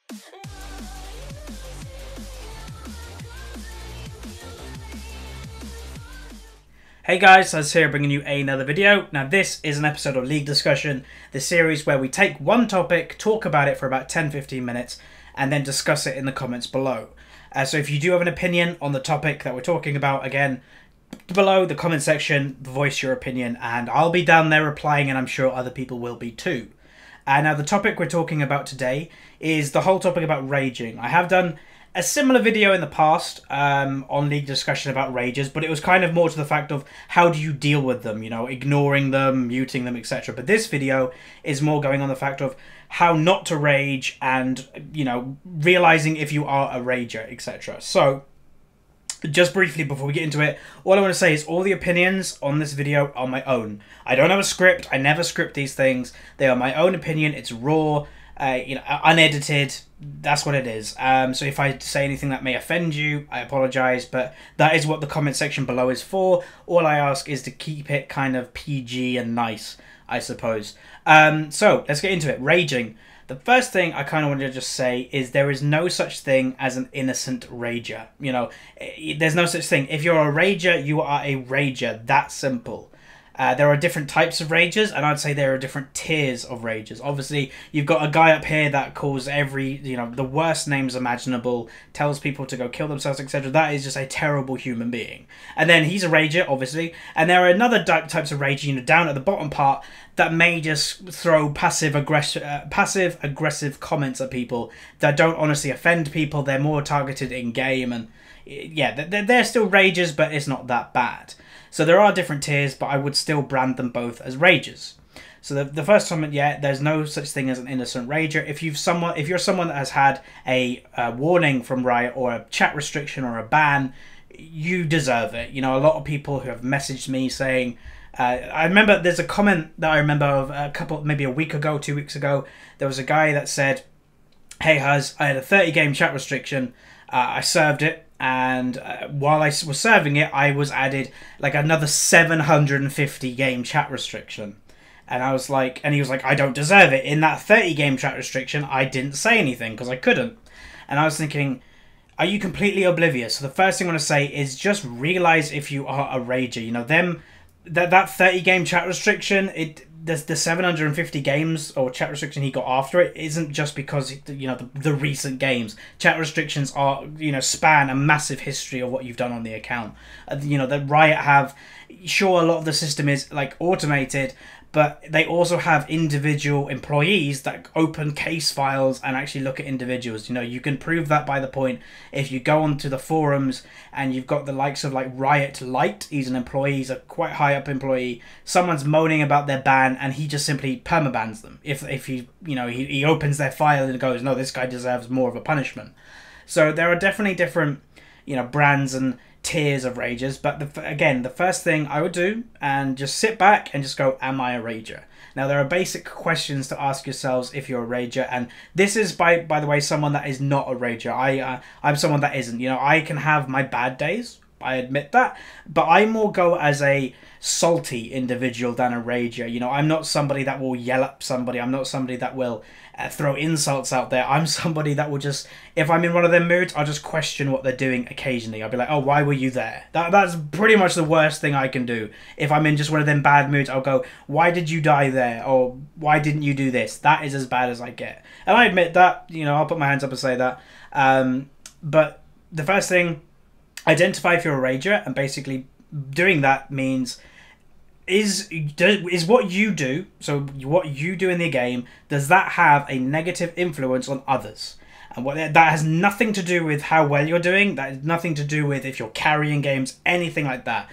Hey guys, Huzz here bringing you another video. Now this is an episode of League Discussion, the series where we take one topic, talk about it for about 10-15 minutes, and then discuss it in the comments below. So if you do have an opinion on the topic that we're talking about, again, below the comment section, voice your opinion, and I'll be down there replying, and I'm sure other people will be too. Now the topic we're talking about today is the whole topic about raging. I have done a similar video in the past on League Discussion about rages, but it was kind of more to the fact of how do you deal with them, you know, ignoring them, muting them, etc. But this video is more going on the fact of how not to rage and, you know, realizing if you are a rager, etc. So just briefly before we get into it, all I want to say is all the opinions on this video are my own. I don't have a script. I never script these things. They are my own opinion. It's raw, you know, unedited. That's what it is. So if I say anything that may offend you, I apologize, but that is what the comment section below is for. All I ask is to keep it kind of PG and nice, I suppose. So let's get into it. Raging. The first thing I kind of wanted to just say is there is no such thing as an innocent rager. You know, there's no such thing. If you're a rager, you are a rager. That simple. There are different types of ragers, and I'd say there are different tiers of ragers. Obviously, you've got a guy up here that calls the worst names imaginable, tells people to go kill themselves, etc. That is just a terrible human being. And then he's a rager, obviously. And there are another types of rager, you know, down at the bottom part, that may just throw passive aggressive comments at people that don't honestly offend people. They're more targeted in game, and yeah, they're still ragers, but it's not that bad. So there are different tiers, but I would still brand them both as ragers. So the first comment, yeah, there's no such thing as an innocent rager. If you're someone that has had a warning from Riot or a chat restriction or a ban, you deserve it. You know, a lot of people who have messaged me saying, I remember there's a comment that I remember of maybe a week ago, 2 weeks ago. There was a guy that said, "Hey Huzz, I had a 30-game chat restriction. I served it. And while I was serving it, I was added like another 750 game chat restriction." And I was like, and he was like, "I don't deserve it. In that 30 game chat restriction, I didn't say anything because I couldn't." And I was thinking, are you completely oblivious? So the first thing I want to say is just realize if you are a rager. You know, that 30 game chat restriction, there's the 750 games or chat restriction he got after it isn't just because, you know, the recent games. Chat restrictions are, you know, span a massive history of what you've done on the account. You know, the Riot have, sure, a lot of the system is like automated, but they also have individual employees that open case files and actually look at individuals. You know, you can prove that by the point if you go onto the forums and you've got the likes of like Riot Light. He's an employee, he's a quite high up employee. Someone's moaning about their ban and he just simply permabans them. If he opens their file and goes, no, this guy deserves more of a punishment. So there are definitely different, you know, brands and tiers of ragers, but again, the first thing I would do and just sit back and just go, am I a rager? Now there are basic questions to ask yourselves if you're a rager, and this is by the way someone that is not a rager. I'm someone that isn't. You know, I can have my bad days, I admit that, but I more go as a salty individual than a rager. You know, I'm not somebody that will yell at somebody. I'm not somebody that will throw insults out there. I'm somebody that will just, if I'm in one of their moods, I'll just question what they're doing occasionally. I'll be like, oh, why were you there? That's pretty much the worst thing I can do. If I'm in just one of them bad moods, I'll go, why did you die there? Or why didn't you do this? That is as bad as I get. And I admit that, you know, I'll put my hands up and say that. But the first thing, identify if you're a rager, and basically doing that means is what you do, so what you do in the game, does that have a negative influence on others? And that has nothing to do with how well you're doing, that has nothing to do with if you're carrying games, anything like that.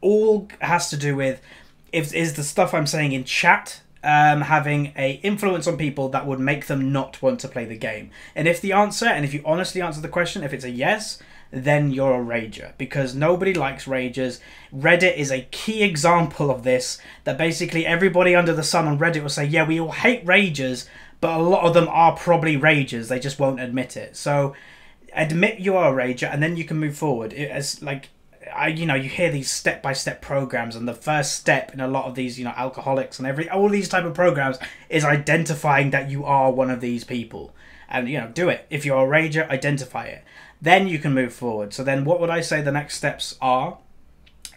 All has to do with is the stuff I'm saying in chat having a influence on people that would make them not want to play the game. And if the answer, and if you honestly answer the question, if it's a yes, then you're a rager, because nobody likes ragers. Reddit is a key example of this, that basically everybody under the sun on Reddit will say, yeah, we all hate ragers, but a lot of them are probably ragers, they just won't admit it. So admit you are a rager, and then you can move forward. As like, you know, you hear these step-by-step programs, and the first step in a lot of these, you know, alcoholics and all these type of programs is identifying that you are one of these people. And, you know, do it. If you're a rager, identify it. Then you can move forward. So then what would I say the next steps are?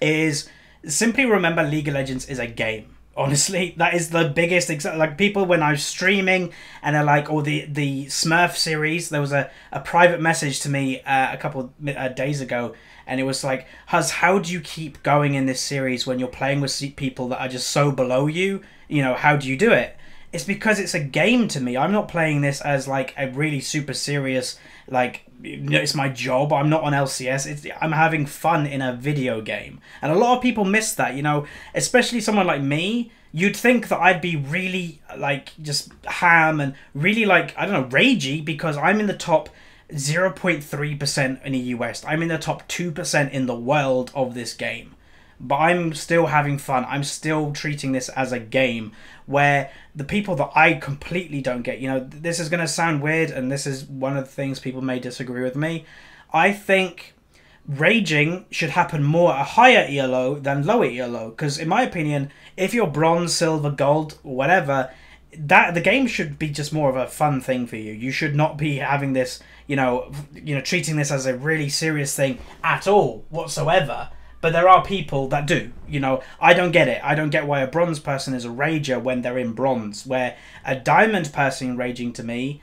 Is simply remember League of Legends is a game. Honestly, that is the biggest like people when I was streaming and they're like, oh, the Smurf series, there was a private message to me a couple of days ago, and it was like, Huz, how do you keep going in this series when you're playing with people that are just so below you? You know, how do you do it? It's because it's a game to me. I'm not playing this as like a really super serious, like, it's my job. I'm not on LCS. I'm having fun in a video game. And a lot of people miss that, you know, especially someone like me. You'd think that I'd be really, like, just ham and really, like, I don't know, ragey, because I'm in the top 0.3% in the US. I'm in the top 2% in the world of this game. But I'm still having fun. I'm still treating this as a game, where the people that I completely don't get, you know, this is going to sound weird, and this is one of the things people may disagree with me. I think raging should happen more at a higher ELO than lower ELO, because in my opinion, if you're bronze, silver, gold, whatever, that the game should be just more of a fun thing for you. You should not be having this, you know, treating this as a really serious thing at all whatsoever. But there are people that do, you know. I don't get it. I don't get why a bronze person is a rager when they're in bronze, where a diamond person raging to me,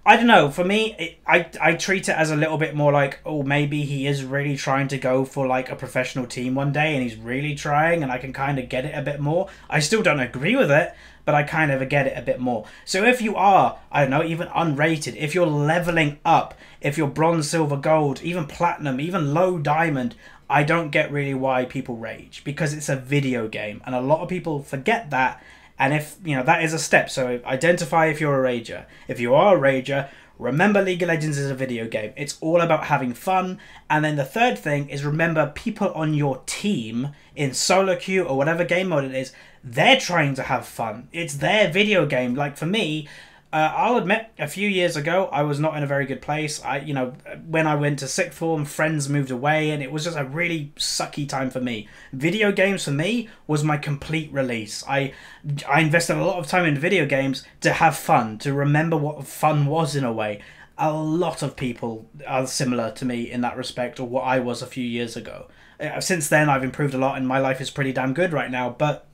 I don't know. For me, I treat it as a little bit more like, oh, maybe he is really trying to go for like a professional team one day, and he's really trying, and I can kind of get it a bit more. I still don't agree with it, but I kind of get it a bit more. So if you are, I don't know, even unrated, if you're leveling up, if you're bronze, silver, gold, even platinum, even low diamond, I don't get really why people rage, because it's a video game, and a lot of people forget that. And if, you know, that is a step. So identify if you're a rager. If you are a rager, remember League of Legends is a video game. It's all about having fun. And then the third thing is, remember people on your team in solo queue or whatever game mode it is, they're trying to have fun. It's their video game. Like for me, I'll admit, a few years ago, I was not in a very good place. You know, when I went to sixth form, friends moved away, and it was just a really sucky time for me. Video games for me was my complete release. I invested a lot of time in video games to have fun, to remember what fun was in a way. A lot of people are similar to me in that respect, or what I was a few years ago. Since then, I've improved a lot, and my life is pretty damn good right now. But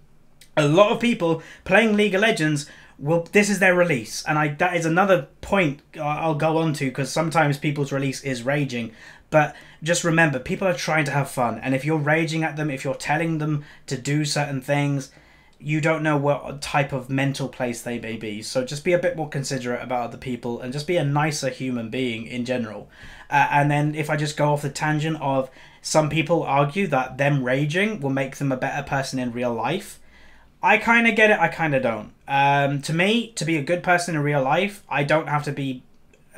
a lot of people playing League of Legends, well, this is their release, and that is another point I'll go on to, because sometimes people's release is raging. But just remember, people are trying to have fun, and if you're raging at them, if you're telling them to do certain things, you don't know what type of mental place they may be. So just be a bit more considerate about other people, and just be a nicer human being in general. And then if I just go off the tangent of, some people argue that them raging will make them a better person in real life. I kind of get it, I kind of don't. To me, to be a good person in real life, I don't have to be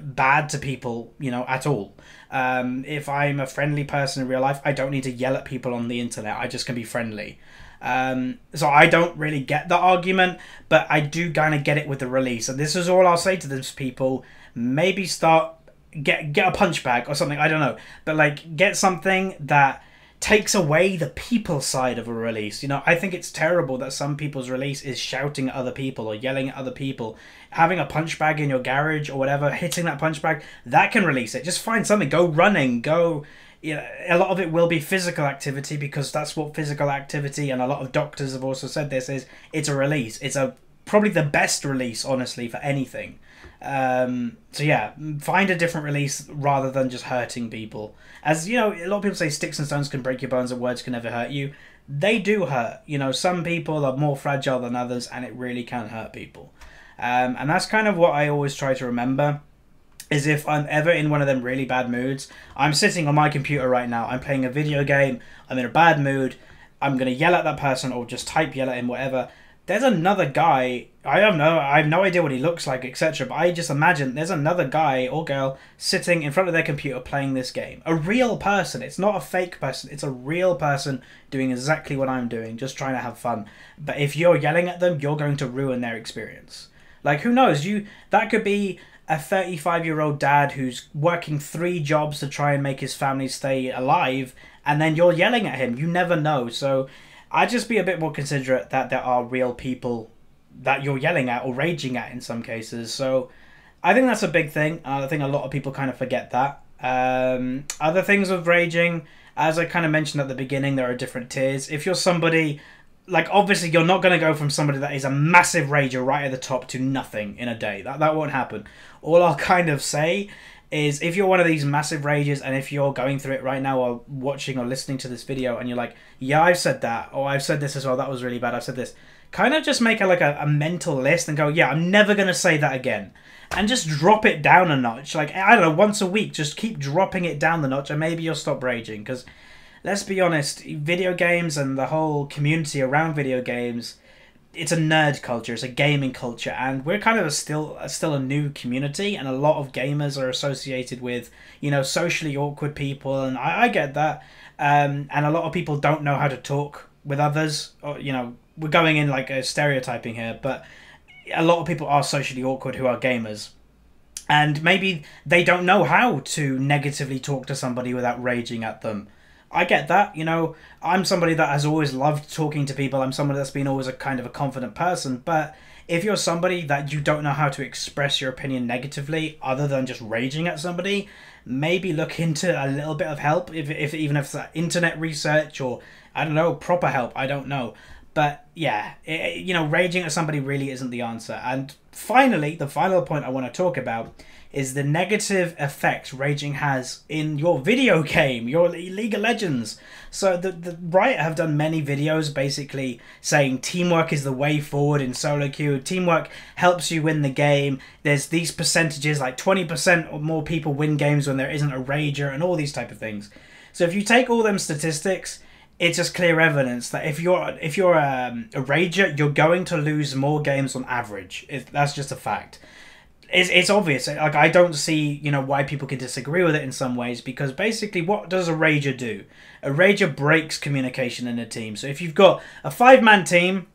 bad to people, you know, at all. If I'm a friendly person in real life, I don't need to yell at people on the internet. I just can be friendly. So I don't really get the argument, but I do kind of get it with the release. And this is all I'll say to those people. Maybe get a punch bag or something, I don't know. But like, get something that takes away the people side of a release. You know, I think it's terrible that some people's release is shouting at other people or yelling at other people. Having a punch bag in your garage or whatever, hitting that punch bag, that can release it. Just find something, go running, go, you know, a lot of it will be physical activity, because that's what physical activity, and a lot of doctors have also said this, is it's a release. It's probably the best release, honestly, for anything. So yeah, find a different release rather than just hurting people. As you know, a lot of people say sticks and stones can break your bones and words can never hurt you. They do hurt. You know, some people are more fragile than others, and it really can hurt people. And that's kind of what I always try to remember, is if I'm ever in one of them really bad moods, I'm sitting on my computer right now, I'm playing a video game, I'm in a bad mood, I'm going to yell at that person or just type yell at him, whatever. There's another guy, I have no idea what he looks like, etc. But I just imagine there's another guy or girl sitting in front of their computer playing this game. A real person. It's not a fake person. It's a real person doing exactly what I'm doing, just trying to have fun. But if you're yelling at them, you're going to ruin their experience. Like, who knows? That could be a 35-year-old dad who's working 3 jobs to try and make his family stay alive, and then you're yelling at him. You never know. So I'd just be a bit more considerate that there are real people that you're yelling at or raging at in some cases. So I think that's a big thing. I think a lot of people kind of forget that. Other things with raging, as I kind of mentioned at the beginning, there are different tiers. If you're somebody, like, obviously you're not going to go from somebody that is a massive rager right at the top to nothing in a day. That won't happen. All I'll kind of say is, if you're one of these massive ragers, and if you're going through it right now or watching or listening to this video and you're like, yeah, I've said that, or I've said this as well, that was really bad, I've said this, kind of just make a mental list and go, yeah, I'm never going to say that again. And just drop it down a notch. Like, I don't know, once a week, just keep dropping it down the notch, and maybe you'll stop raging. Because, let's be honest, video games and the whole community around video games, it's a nerd culture, it's a gaming culture, and we're kind of still a new community, and a lot of gamers are associated with, you know, socially awkward people, and I get that. And a lot of people don't know how to talk with others, or, you know, we're going in like a stereotyping here, but a lot of people are socially awkward who are gamers, and maybe they don't know how to negatively talk to somebody without raging at them. I get that, you know, I'm somebody that has always loved talking to people, I'm somebody that's been always a kind of a confident person, but if you're somebody that you don't know how to express your opinion negatively other than just raging at somebody, maybe look into a little bit of help, if even if it's internet research or, I don't know, proper help, I don't know. But yeah, you know, raging at somebody really isn't the answer. And finally, the final point I want to talk about is the negative effect raging has in your video game, your League of Legends. So the Riot have done many videos basically saying teamwork is the way forward in solo queue. Teamwork helps you win the game. There's these percentages, like 20% or more people win games when there isn't a rager, and all these type of things. So if you take all them statistics, it's just clear evidence that if you're a rager, you're going to lose more games on average. That's just a fact. It's obvious. Like, I don't see, you know, why people can disagree with it in some ways, because basically what does a rager do? A rager breaks communication in a team. So if you've got a 5-man team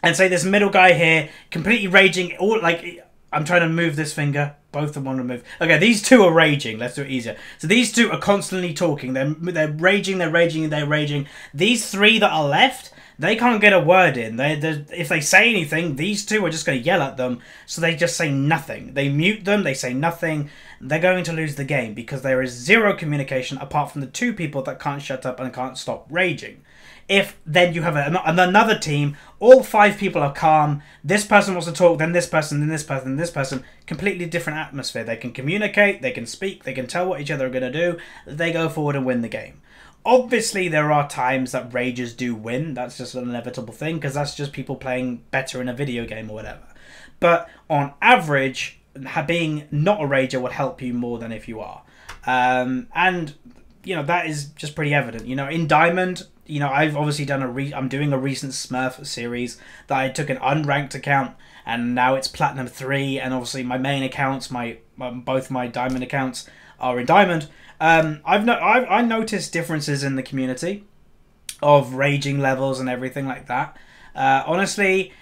and say this middle guy here completely raging, all like, I'm trying to move this finger. Both of them want to move. Okay, these two are raging. Let's do it easier. So these two are constantly talking. They're raging, they're raging, they're raging. These 3 that are left, they can't get a word in. If they say anything, these 2 are just going to yell at them. So they just say nothing. They mute them. They say nothing. They're going to lose the game because there is 0 communication apart from the 2 people that can't shut up and can't stop raging. If then you have another team, all 5 people are calm, this person wants to talk, then this person, then this person, then this person, completely different atmosphere. They can communicate, they can speak, they can tell what each other are going to do, they go forward and win the game. Obviously, there are times that ragers do win, that's just an inevitable thing, because that's just people playing better in a video game or whatever. But on average, being not a rager will help you more than if you are. And, you know, that is just pretty evident. You know, in Diamond, you know, I've obviously done I'm doing a recent Smurf series that I took an unranked account, and now it's Platinum 3, and obviously my main accounts, both my Diamond accounts are in Diamond. I noticed differences in the community of raging levels and everything like that. Honestly,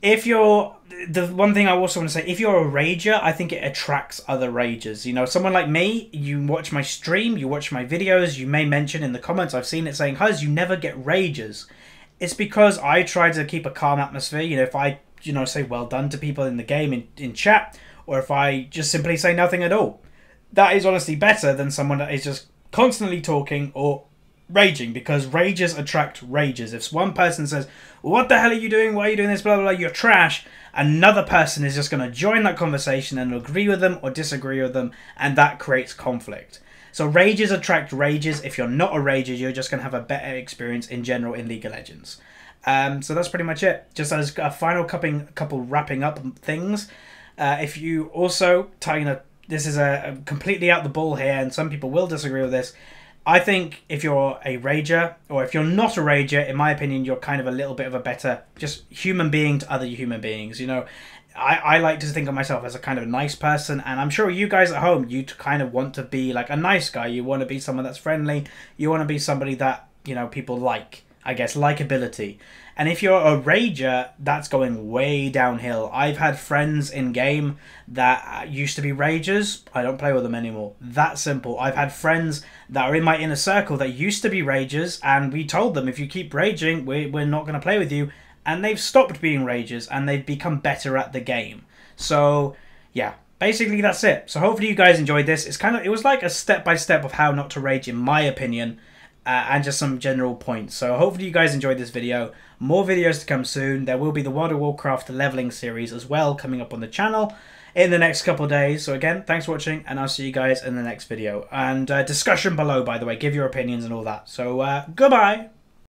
the one thing I also want to say, if you're a rager, I think it attracts other ragers. You know, someone like me, you watch my stream, you watch my videos, you may mention in the comments, I've seen it saying, Huzz, you never get ragers. It's because I try to keep a calm atmosphere. You know, if I, you know, say well done to people in the game in chat, or if I just simply say nothing at all, that is honestly better than someone that is just constantly talking or raging, because ragers attract ragers. If one person says, what the hell are you doing? Why are you doing this? Blah, blah, blah, you're trash. Another person is just going to join that conversation and agree with them or disagree with them, and that creates conflict. So ragers attract ragers. If you're not a rager, you're just going to have a better experience in general in League of Legends. So that's pretty much it. Just as a final couple wrapping up things. If you also, this is a completely out the ball here, and some people will disagree with this. I think if you're a rager, or if you're not a rager, in my opinion, you're kind of a little bit of a better just human being to other human beings. You know, I like to think of myself as a kind of nice person, and I'm sure you guys at home, you kind of want to be like a nice guy. You want to be someone that's friendly. You want to be somebody that, you know, people like, I guess, likability. And if you're a rager, that's going way downhill. I've had friends in game that used to be ragers. I don't play with them anymore. That simple. I've had friends that are in my inner circle that used to be ragers, and we told them, if you keep raging, we're not going to play with you. And they've stopped being ragers, and they've become better at the game. So, yeah. Basically, that's it. So hopefully you guys enjoyed this. It was like a step-by-step of how not to rage, in my opinion. And just some general points. So hopefully you guys enjoyed this video. More videos to come soon. There will be the World of Warcraft leveling series as well coming up on the channel in the next couple of days. So again, thanks for watching, and I'll see you guys in the next video. And discussion below, by the way. Give your opinions and all that. So goodbye.